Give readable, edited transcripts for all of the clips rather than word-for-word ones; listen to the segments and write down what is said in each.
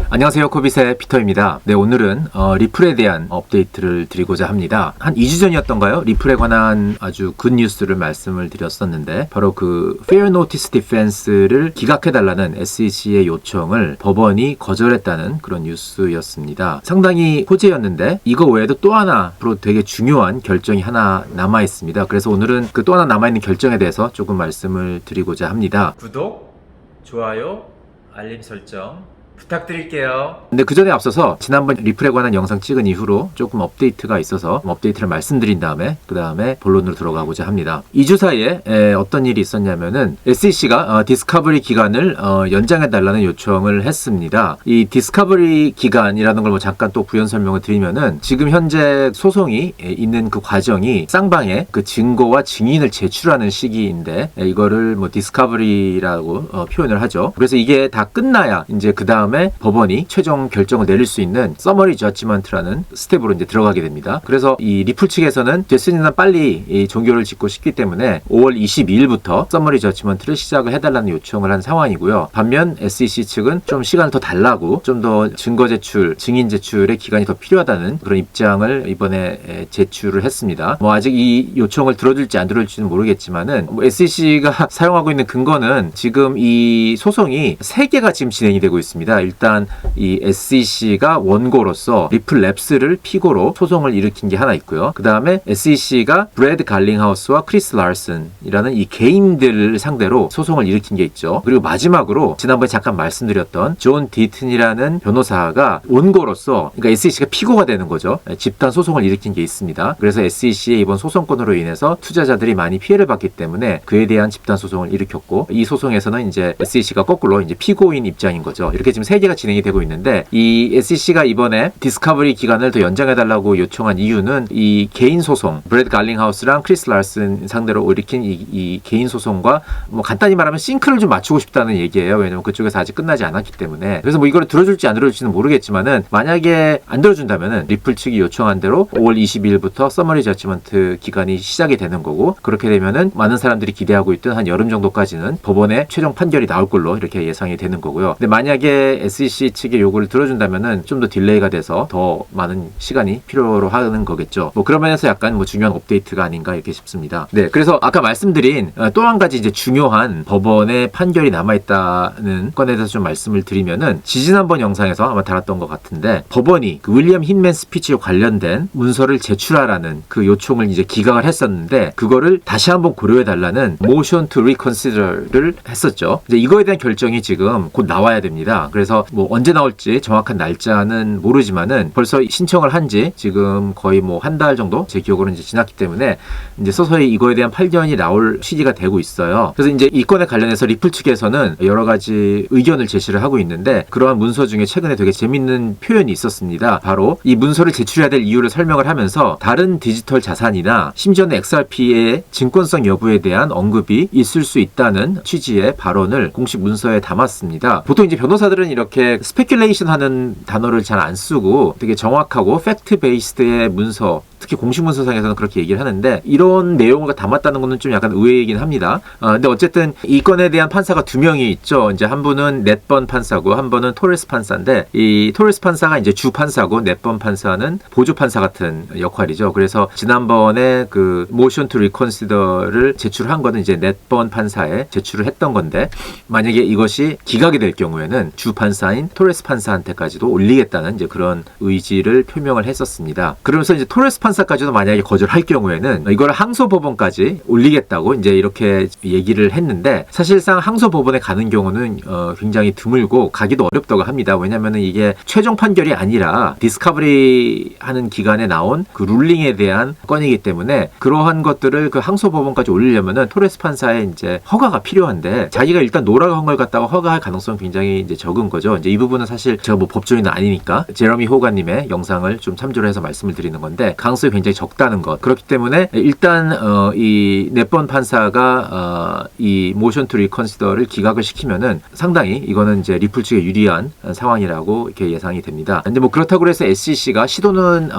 안녕하세요, 코빗의 피터입니다. 네, 오늘은 리플에 대한 업데이트를 드리고자 합니다. 한 2주 전이었던가요? 리플에 관한 아주 굿뉴스를 말씀을 드렸었는데, 바로 그 Fair Notice Defense를 기각해달라는 SEC의 요청을 법원이 거절했다는 그런 뉴스였습니다. 상당히 호재였는데 이거 외에도 또 하나 앞으로 되게 중요한 결정이 하나 남아있습니다. 그래서 오늘은 그 또 하나 남아있는 결정에 대해서 조금 말씀을 드리고자 합니다. 구독, 좋아요, 알림 설정 부탁드릴게요. 근데 그 전에 앞서서 지난번 리플에 관한 영상 찍은 이후로 조금 업데이트가 있어서 업데이트를 말씀드린 다음에 그 다음에 본론으로 들어가고자 합니다. 2주 사이에 어떤 일이 있었냐면은 SEC가 디스커버리 기간을 연장해달라는 요청을 했습니다. 이 디스커버리 기간이라는 걸 뭐 잠깐 또 부연 설명을 드리면은 지금 현재 소송이 있는 그 과정이 쌍방의 그 증거와 증인을 제출하는 시기인데 이거를 뭐 디스커버리라고 표현을 하죠. 그래서 이게 다 끝나야 이제 그 다음에 법원이 최종 결정을 내릴 수 있는 서머리 저지먼트라는 스텝으로 이제 들어가게 됩니다. 그래서 이 리플 측에서는 됐으니까 빨리 이 종결을 짓고 싶기 때문에 5월 22일부터 서머리 저지먼트를 시작을 해달라는 요청을 한 상황이고요. 반면 SEC 측은 좀 시간을 더 달라고 좀 더 증거 제출, 증인 제출의 기간이 더 필요하다는 그런 입장을 이번에 제출을 했습니다. 뭐 아직 이 요청을 들어줄지 안 들어줄지는 모르겠지만은 뭐 SEC가 사용하고 있는 근거는 지금 이 소송이 3개가 지금 진행이 되고 있습니다. 일단 이 SEC가 원고로서 리플 랩스를 피고로 소송을 일으킨 게 하나 있고요. 그 다음에 SEC가 브래드 갈링하우스와 크리스 라슨이라는 이 개인들을 상대로 소송을 일으킨 게 있죠. 그리고 마지막으로 지난번에 잠깐 말씀드렸던 존 디튼이라는 변호사가 원고로서, 그러니까 SEC가 피고가 되는 거죠. 집단 소송을 일으킨 게 있습니다. 그래서 SEC의 이번 소송건으로 인해서 투자자들이 많이 피해를 봤기 때문에 그에 대한 집단 소송을 일으켰고, 이 소송에서는 이제 SEC가 거꾸로 이제 피고인 입장인 거죠. 이렇게 지금 3개가 진행이 되고 있는데, 이 SEC가 이번에 디스커버리 기간을 더 연장해달라고 요청한 이유는 이 개인 소송, 브래드 갈링하우스랑 크리스 라슨 상대로 일으킨 이 개인 소송과 뭐 간단히 말하면 싱크를 좀 맞추고 싶다는 얘기예요. 왜냐면 그쪽에서 아직 끝나지 않았기 때문에. 그래서 뭐 이거를 들어줄지 안 들어줄지는 모르겠지만은, 만약에 안 들어준다면은 리플 측이 요청한 대로 5월 22일부터 서머리 저지먼트 기간이 시작이 되는 거고, 그렇게 되면은 많은 사람들이 기대하고 있던 한 여름 정도까지는 법원의 최종 판결이 나올 걸로 이렇게 예상이 되는 거고요. 근데 만약에 SEC 측의 요구를 들어준다면은 좀 더 딜레이가 돼서 더 많은 시간이 필요로 하는 거겠죠. 뭐 그런 면에서 약간 뭐 중요한 업데이트가 아닌가 이렇게 싶습니다. 네, 그래서 아까 말씀드린 또 한 가지 이제 중요한 법원의 판결이 남아있다는 건에 대해서 좀 말씀을 드리면은, 지지난번 영상에서 아마 다뤘던 것 같은데, 법원이 그 윌리엄 힌맨 스피치와 관련된 문서를 제출하라는 그 요청을 이제 기각을 했었는데, 그거를 다시 한번 고려해달라는 motion to reconsider를 했었죠. 이제 이거에 대한 결정이 지금 곧 나와야 됩니다. 그래서 뭐 언제 나올지 정확한 날짜는 모르지만은 벌써 신청을 한 지 지금 거의 뭐 한 달 정도 제 기억으로는 이제 지났기 때문에 이제 서서히 이거에 대한 판결이 나올 시기가 되고 있어요. 그래서 이제 이 건에 관련해서 리플 측에서는 여러 가지 의견을 제시를 하고 있는데, 그러한 문서 중에 최근에 되게 재밌는 표현이 있었습니다. 바로 이 문서를 제출해야 될 이유를 설명을 하면서 다른 디지털 자산이나 심지어는 XRP의 증권성 여부에 대한 언급이 있을 수 있다는 취지의 발언을 공식 문서에 담았습니다. 보통 이제 변호사들은 이렇게 스페큘레이션 하는 단어를 잘 안 쓰고 되게 정확하고 팩트 베이스드의 문서, 특히 공식 문서상에서는 그렇게 얘기를 하는데, 이런 내용을 담았다는 것은 좀 약간 의외이긴 합니다. 근데 어쨌든 이 건에 대한 판사가 2명이 있죠. 이제 한 분은 넷번 판사고 한 분은 토레스 판사인데, 이 토레스 판사가 이제 주 판사고 넷번 판사는 보조 판사 같은 역할이죠. 그래서 지난번에 그 motion to reconsider를 제출한 거는 이제 넷번 판사에 제출을 했던 건데, 만약에 이것이 기각이 될 경우에는 주 판사인 토레스 판사한테까지도 올리겠다는 이제 그런 의지를 표명을 했었습니다. 그러면서 이제 토레스 판사까지도 만약에 거절할 경우에는 이걸 항소법원까지 올리겠다고 이제 이렇게 얘기를 했는데, 사실상 항소법원에 가는 경우는 굉장히 드물고 가기도 어렵다고 합니다. 왜냐면은 이게 최종 판결이 아니라 디스커버리 하는 기간에 나온 그 룰링에 대한 건이기 때문에, 그러한 것들을 그 항소법원까지 올리려면은 토레스 판사의 이제 허가가 필요한데, 자기가 일단 노라고 한 걸 갖다가 허가할 가능성은 굉장히 이제 적은 거죠. 이제 이 부분은 사실 제가 뭐 법조인은 아니니까 제러미 호가님의 영상을 좀 참조를 해서 말씀을 드리는 건데, 가능성이 굉장히 적다는 것. 그렇기 때문에 일단 이 넷번 판사가 이 motion to reconsider를 기각을 시키면은 상당히 이거는 이제 리플 측에 유리한 상황이라고 이렇게 예상이 됩니다. 근데 뭐 그렇다고 해서 SEC가 시도는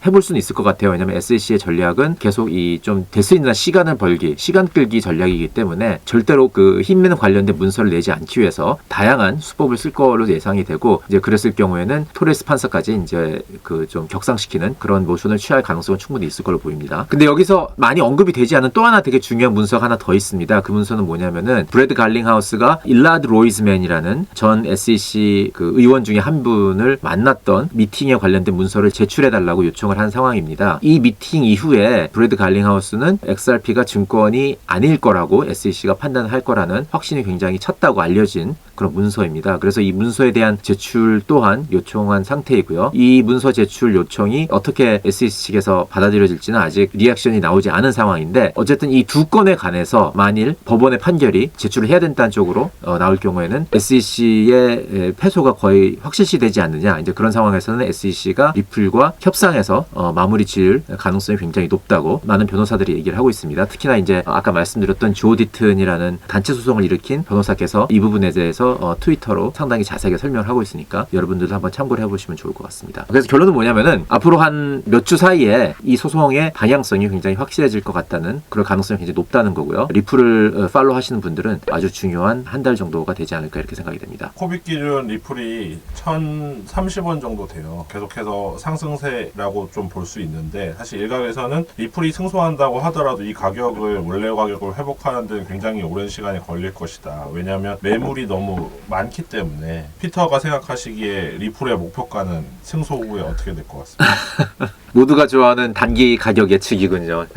해볼 수는 있을 것 같아요. 왜냐면 SEC의 전략은 계속 이 좀 될 수 있는 시간을 벌기, 시간 끌기 전략이기 때문에 절대로 그 힘мен 관련된 문서를 내지 않기 위해서 다양한 수법을 쓸 걸로 예상이 되고, 이제 그랬을 경우에는 토레스 판사까지 이제 그 좀 격상시키는 그런 모션을 취할 가능성은 충분히 있을 걸로 보입니다. 근데 여기서 많이 언급이 되지 않은 또 하나 되게 중요한 문서가 하나 더 있습니다. 그 문서는 뭐냐면은 브래드 갈링하우스가 일라드 로이즈맨이라는 전 SEC 그 의원 중에 한 분을 만났던 미팅에 관련된 문서를 제출해달라고 요청을 한 상황입니다. 이 미팅 이후에 브래드 갈링하우스는 XRP가 증권이 아닐 거라고 SEC가 판단할 거라는 확신이 굉장히 찼다고 알려진 그런 문서입니다. 그래서 이 문서에 대한 제출 또한 요청한 상태이고요. 이 문서 제출 요청이 어떻게 SEC 측에서 받아들여질지는 아직 리액션이 나오지 않은 상황인데, 어쨌든 이 두 건에 관해서 만일 법원의 판결이 제출을 해야 된다는 쪽으로 나올 경우에는 SEC의 패소가 거의 확실시 되지 않느냐, 이제 그런 상황에서는 SEC가 리플과 협상해서 마무리 지을 가능성이 굉장히 높다고 많은 변호사들이 얘기를 하고 있습니다. 특히나 이제 아까 말씀드렸던 조 디튼이라는 단체 소송을 일으킨 변호사께서 이 부분에 대해서 트위터로 상당히 자세하게 설명을 하고 있으니까 여러분들도 한번 참고를 해보시면 좋을 것 같습니다. 그래서 결론은 뭐냐면은 앞으로 한 몇 주 사이에 이 소송의 방향성이 굉장히 확실해질 것 같다는 그런 가능성이 굉장히 높다는 거고요. 리플을 팔로우 하시는 분들은 아주 중요한 한 달 정도가 되지 않을까 이렇게 생각이 됩니다. 코빅 기준 리플이 1,030원 정도 돼요. 계속해서 상승세라고 좀 볼 수 있는데, 사실 일각에서는 리플이 승소한다고 하더라도 이 가격을 원래 가격을 회복하는 데는 굉장히 오랜 시간이 걸릴 것이다. 왜냐하면 매물이 너무 많기 때문에. 피터가 생각하시기에 리플의 목표가는 승소 후에 어떻게 될 것 같습니다. 모두가 좋아하는 단기 가격 예측이군요.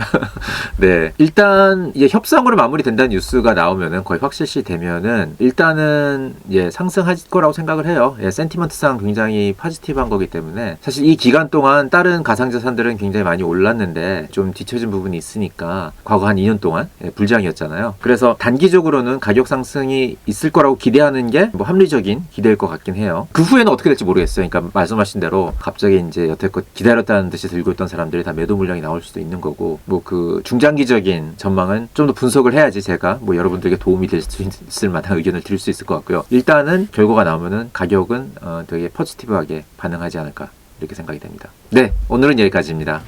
네, 일단 이제 협상으로 마무리된다는 뉴스가 나오면은 거의 확실시 되면은 일단은 상승할 거라고 생각을 해요. 센티먼트상 굉장히 포지티브한 거기 때문에 사실 이 기간 동안 다른 가상자산들은 굉장히 많이 올랐는데 좀 뒤처진 부분이 있으니까 과거 한 2년 동안 불장이었잖아요. 그래서 단기적으로는 가격 상승이 있을 거라고 기대하는 게 뭐 합리적인 기대일 것 같긴 해요. 그 후에는 어떻게 될지 모르겠어요. 그러니까 말씀하신 대로 갑자기 이제 여태껏 기다렸다는 듯이 들고 있던 사람들이 다 매도 물량이 나올 수도 있는 거고, 뭐 그 중장기적인 전망은 좀 더 분석을 해야지 제가 뭐 여러분들에게 도움이 될 수 있을 만한 의견을 드릴 수 있을 것 같고요. 일단은 결과가 나오면은 가격은 되게 포지티브하게 반응하지 않을까 이렇게 생각이 됩니다. 네, 오늘은 여기까지입니다.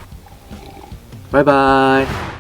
바이바이.